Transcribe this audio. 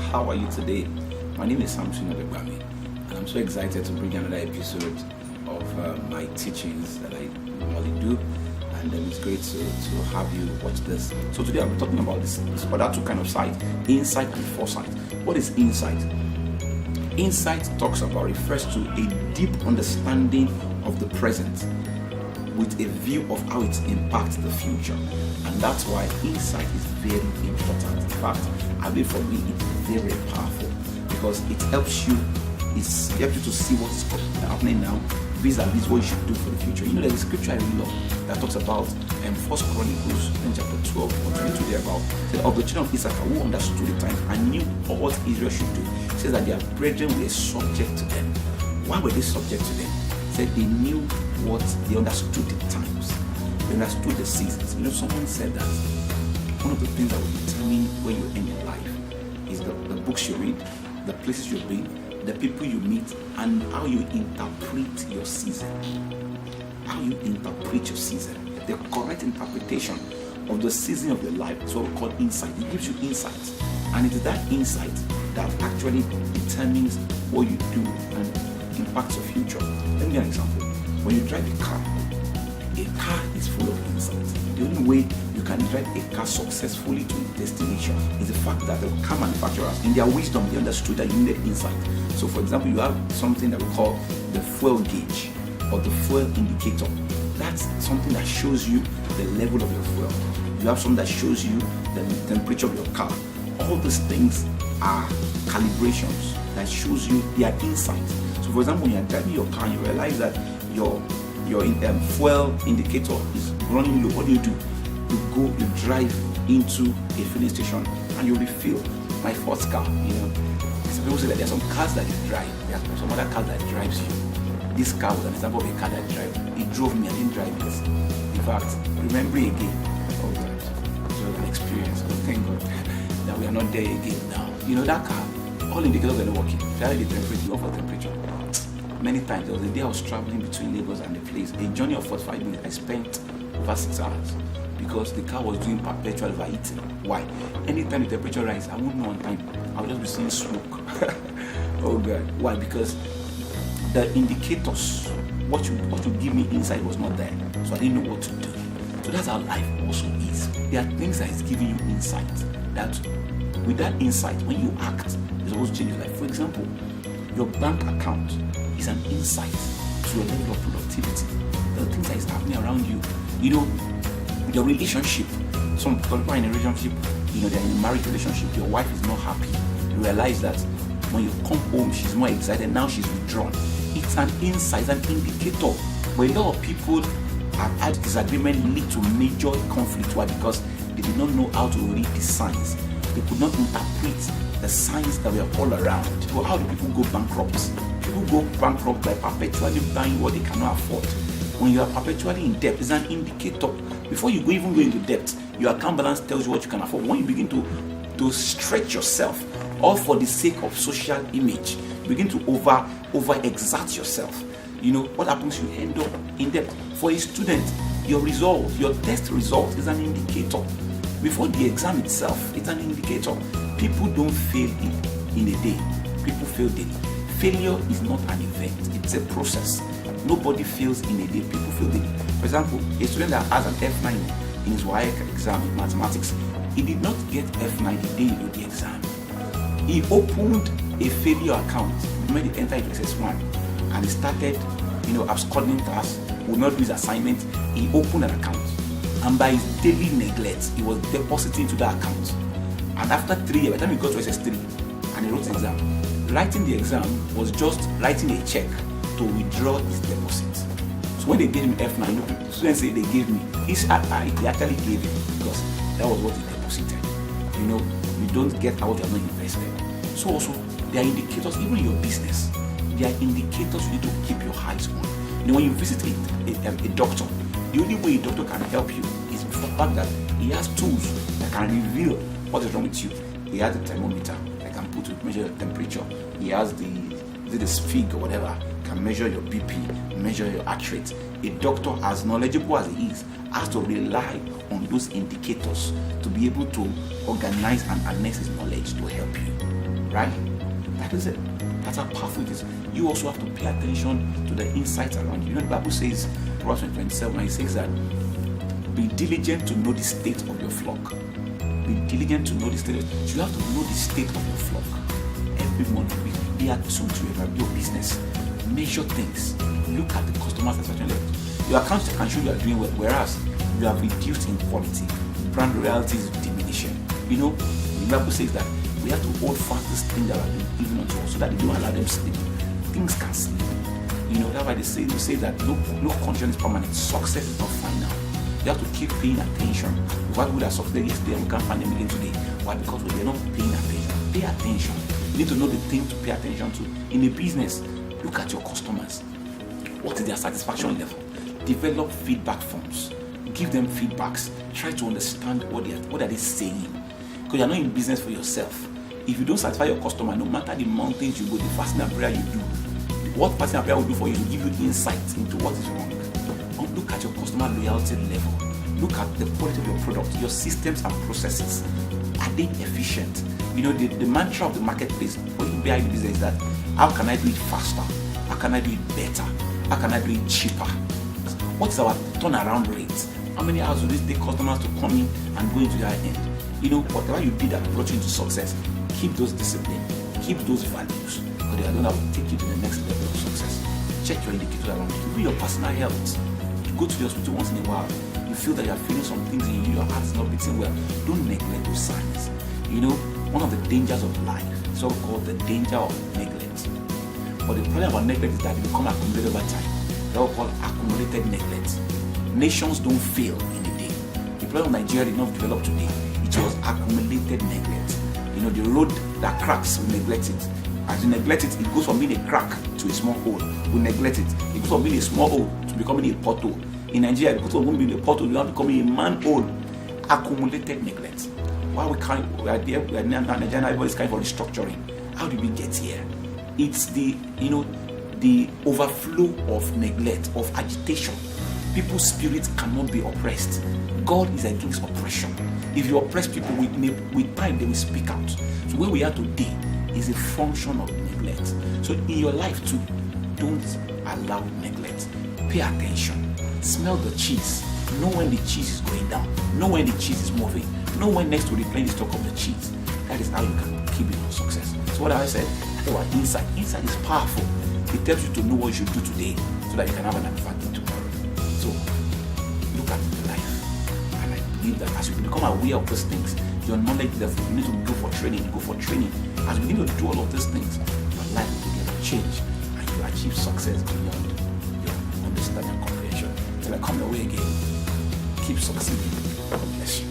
how are you today? My name is Samson Adegbami, and I'm so excited to bring another episode of my teachings that I normally do, and it's great to have you watch this. So today I'm talking about this other two kind of sight, insight and foresight. What is insight? Insight refers to a deep understanding of the present with a view of how it impacts the future, and that's why insight is very important. In fact, I believe for me it's very powerful because it helps you to see what's happening now vis-a-vis what you should do for the future. You know, there's a scripture I really love that talks about 1 Chronicles in chapter 12 or 22 there about of the children of Issachar who understood the time and knew what Israel should do. It says that their brethren were subject to them. Why were they subject to them? It said they knew they understood the times, they understood the seasons. You know, someone said that one of the things that will determine where you end in life is the books you read, the places you've been, the people you meet, and how you interpret your season. How you interpret your season. The correct interpretation of the season of your life is what we call insight. It gives you insight, and it is that insight that actually determines what you do and impacts your future. Let me give an example. When you drive a car is full of insight. The only way you can drive a car successfully to its destination is the fact that the car manufacturers, in their wisdom, they understood that you needed insight. So, for example, you have something that we call the fuel gauge or the fuel indicator. That's something that shows you the level of your fuel. You have something that shows you the temperature of your car. All these things are calibrations that shows you their insight. So, for example, when you're driving your car and you realize that your fuel indicator is running low, what do? You drive into a filling station and you refill. My first car, some people say that there are some cars that you drive, there are some other cars that drives you. This car was an example of a car that it drove me, I didn't drive it. In fact, remembering again, oh God, it was an experience. But thank God that we are not there again now. You know, that car, all indicators were not working. Especially the temperature, over temperature. Many times, there was a day I was traveling between Lagos and the place. A journey of 45 minutes, I spent over 6 hours because the car was doing perpetual overheating. Why? Anytime the temperature rises, I wouldn't know on time. I would just be seeing smoke. Oh God. Why? Because the indicators, what would give me insight was not there. So I didn't know what to do. So that's how life also is. There are things that is giving you insight. That with that insight, when you act, it's supposed to change your life. For example, your bank account is an insight to your level of productivity. The things that is happening around you. You know, your relationship. Some people are in a relationship, they're in a marriage relationship, your wife is not happy. You realize that when you come home, she's more excited, now she's withdrawn. It's an insight, an indicator. But a lot of people have had disagreement lead to major conflict. Why? Because they did not know how to read the signs. They could not interpret the signs that were all around. So how do people go bankrupt? People go bankrupt by perpetually buying what they cannot afford. When you are perpetually in debt, it's an indicator. Before you even go into debt, your account balance tells you what you can afford. When you begin to stretch yourself, all for the sake of social image, you begin to over-exert yourself. You know, what happens? You end up in debt. For a student, your test result is an indicator. Before the exam itself, it's an indicator. People don't fail in a day. People fail daily. Failure is not an event, it's a process. Nobody fails in a day, people fail daily. For example, a student that has an F9 in his WAEC exam in mathematics, he did not get F9 the day he wrote the exam. He opened a failure account when he entered into SS1 and he started, absconding class, would not do his assignment. He opened an account, and by his daily neglect, he was depositing to that account. And after 3 years, by the time he got to SS3 and he wrote the exam, writing the exam was just writing a check to withdraw his deposit. So when they gave him F9, the students say they gave me. They actually gave him because that was what he deposited. You don't get out what you have not invested. So also, there are indicators, even in your business, there are indicators you need to keep your eyes on. When you visit a doctor, the only way a doctor can help you is the fact that he has tools that can reveal what is wrong with you. He has a thermometer that can put to measure your temperature. He has the Sphig or whatever, can measure your BP, measure your heart rate. A doctor, as knowledgeable as he is, has to rely on those indicators to be able to organize and harness his knowledge to help you. right? That is it. That's how powerful it is. You also have to pay attention to the insights around you. You know, the Bible says, Proverbs 27, it says that be diligent to know the state of your flock. Be diligent to know the state. So you have to know the state of your flock. Every month, be attuned to your business. Measure things. Look at the customer satisfaction level. Your account can show you are doing well, whereas you have reduced in quality. Brand loyalty is diminishing. You know, the Bible says that we have to hold fast this thing that have been given unto us so that they don't allow them sleep. Things can sleep. You know, that's why they say that no condition is permanent. Success is not final. You have to keep paying attention. Why would have succeeded yesterday and we can't find them again today? Why? Because they're not paying attention. Pay attention. You need to know the thing to pay attention to. In a business, look at your customers. What is their satisfaction level? Develop feedback forms. Give them feedbacks. Try to understand what are they saying. Because you're not in business for yourself. If you don't satisfy your customer, no matter the mountains you go, the fasting and prayer you do, what fasting and prayer will do for you will give you insights into what is wrong. Look at your customer loyalty level. Look at the quality of your product, your systems and processes. Are they efficient? You know, the mantra of the marketplace for you behind the business is that how can I do it faster? How can I do it better? How can I do it cheaper? What is our turnaround rate? How many hours will it take customers to come in and go into their end? You know, whatever you did that brought you into success, keep those discipline, keep those values, because they are going to take you to the next level of success. Check your indicators around you. Even your personal health. You go to the hospital once in a while, you feel that you are feeling some things in you, your heart is not beating well. Don't neglect those signs. You know, one of the dangers of life is what we call the danger of neglect. But the problem about neglect is that it becomes accumulated over time. That we call accumulated neglect. Nations don't fail in a day. The problem of Nigeria did not develop today. It was accumulated neglect. You know, the road that cracks, we neglect it. As you neglect it, it goes from being a crack to a small hole. We neglect it. It goes from being a small hole to becoming a pothole. In Nigeria, it goes from being a pothole to now becoming a manhole. Accumulated neglect. Why we are there, Nigeria, everybody's kind of restructuring. How did we get here? It's the overflow of neglect, of agitation. People's spirits cannot be oppressed. God is against oppression. If you oppress people with time, they will speak out. So where we are today is a function of neglect. So in your life too, don't allow neglect. Pay attention. Smell the cheese. Know when the cheese is going down. Know when the cheese is moving. Know when next to replenish the stock of the cheese. That is how you can keep it on success. So what I said about insight. Insight is powerful. It tells you to know what you should do today so that you can have an advantage tomorrow. So look at life. And I believe that as you become aware of these things, your knowledge level, you need to go for training. As you begin to do all of these things, your life will begin to change and you achieve success beyond your understanding and comprehension. Till I come your way again, keep succeeding. God bless you.